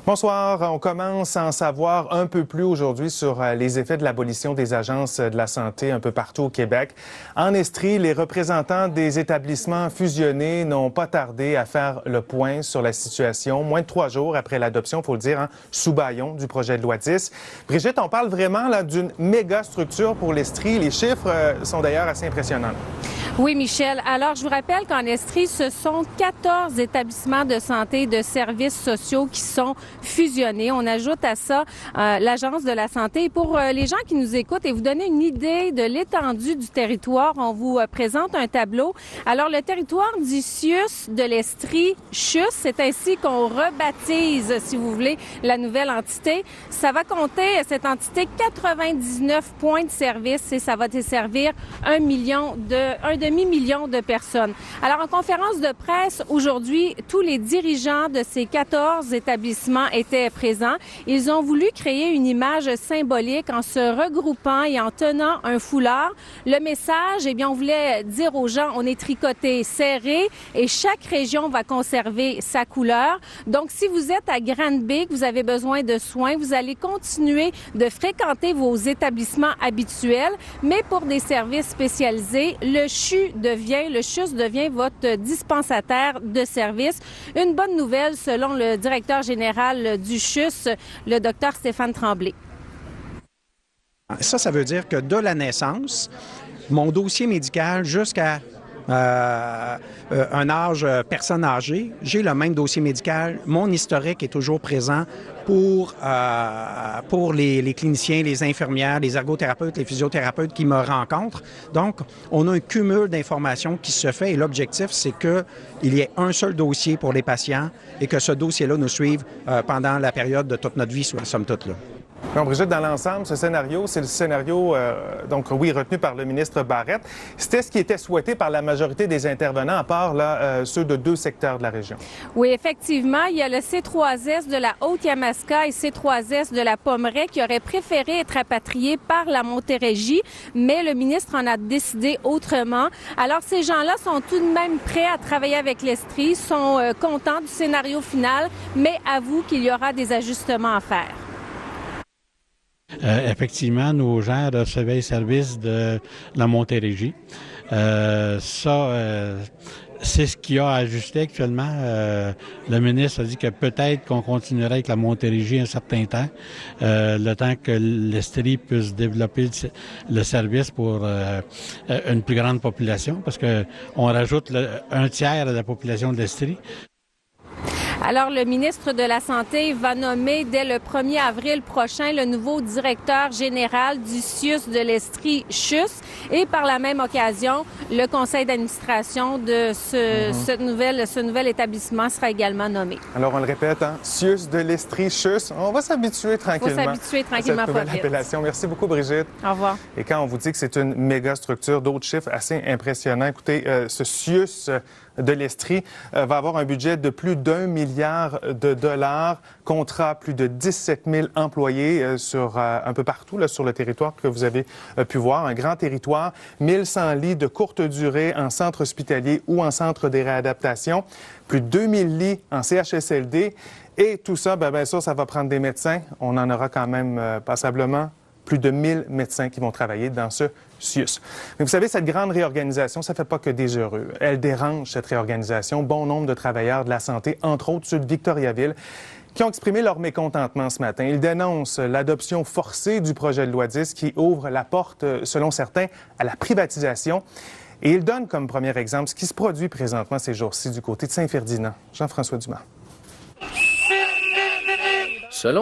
Bonsoir. On commence à en savoir un peu plus aujourd'hui sur les effets de l'abolition des agences de la santé un peu partout au Québec. En Estrie, les représentants des établissements fusionnés n'ont pas tardé à faire le point sur la situation, moins de 3 jours après l'adoption, il faut le dire, sous bâillon du projet de loi 10. Brigitte, on parle vraiment là d'une méga structure pour l'Estrie. Les chiffres sont d'ailleurs assez impressionnants. Oui, Michel. Alors, je vous rappelle qu'en Estrie, ce sont 14 établissements de santé et de services sociaux qui sont fusionnés. On ajoute à ça l'Agence de la santé. Et pour les gens qui nous écoutent et vous donner une idée de l'étendue du territoire, on vous présente un tableau. Alors, le territoire du CIUS de l'Estrie, CHUS, c'est ainsi qu'on rebaptise, si vous voulez, la nouvelle entité. Ça va compter, cette entité, 99 points de service et ça va desservir un demi-million de personnes. Alors, en conférence de presse aujourd'hui, tous les dirigeants de ces 14 établissements étaient présents. Ils ont voulu créer une image symbolique en se regroupant et en tenant un foulard. Le message, eh bien, on voulait dire aux gens, on est tricoté serré et chaque région va conserver sa couleur. Donc, si vous êtes à Granby, que vous avez besoin de soins, vous allez continuer de fréquenter vos établissements habituels, mais pour des services spécialisés, le CHUS devient votre dispensateur de services. Une bonne nouvelle selon le directeur général du CHUS, le docteur Stéphane Tremblay. Ça veut dire que de la naissance, mon dossier médical jusqu'à un âge personne âgée, j'ai le même dossier médical. Mon historique est toujours présent pour les cliniciens, les infirmières, les ergothérapeutes, les physiothérapeutes qui me rencontrent. Donc, on a un cumul d'informations qui se fait et l'objectif, c'est qu'il y ait un seul dossier pour les patients et que ce dossier-là nous suive pendant la période de toute notre vie, somme toute, là. Donc, Brigitte, dans l'ensemble, ce scénario, c'est le scénario, retenu par le ministre Barrette. C'était ce qui était souhaité par la majorité des intervenants, à part ceux de 2 secteurs de la région. Oui, effectivement, il y a le C3S de la Haute-Yamaska et C3S de la Pommeraye qui auraient préféré être rapatriés par la Montérégie, mais le ministre en a décidé autrement. Alors, ces gens-là sont tout de même prêts à travailler avec l'Estrie, sont contents du scénario final, mais avouent qu'il y aura des ajustements à faire. Effectivement, nos gens recevaient les services de la Montérégie. C'est ce qui a ajusté actuellement. Le ministre a dit que peut-être qu'on continuerait avec la Montérégie un certain temps, le temps que l'Estrie puisse développer le service pour une plus grande population, parce que on rajoute un tiers de la population de l'Estrie. Alors, le ministre de la Santé va nommer dès le 1er avril prochain le nouveau directeur général du CIUS de l'Estrie, CHUS, et par la même occasion, le conseil d'administration de ce nouvel établissement sera également nommé. Alors, on le répète, CIUS de l'Estrie, CHUS, on va s'habituer tranquillement. À cette nouvelle appellation. Merci beaucoup, Brigitte. Au revoir. Et quand on vous dit que c'est une méga structure, d'autres chiffres assez impressionnants. Écoutez, ce CIUS de l'Estrie va avoir un budget de plus d'1 milliard de dollars, comptera plus de 17 000 employés sur un peu partout là, sur le territoire que vous avez pu voir. Un grand territoire, 1100 lits de courte durée en centre hospitalier ou en centre de réadaptation, plus de 2000 lits en CHSLD. Et tout ça, bien sûr, ça va prendre des médecins. On en aura quand même passablement plus de 1000 médecins qui vont travailler dans ce CIUS. Mais vous savez, cette grande réorganisation, ça ne fait pas que des heureux. Elle dérange, cette réorganisation, bon nombre de travailleurs de la santé, entre autres ceux de Victoriaville, qui ont exprimé leur mécontentement ce matin. Ils dénoncent l'adoption forcée du projet de loi 10 qui ouvre la porte, selon certains, à la privatisation. Et ils donnent comme premier exemple ce qui se produit présentement ces jours-ci du côté de Saint-Ferdinand. Jean-François Dumas. Selon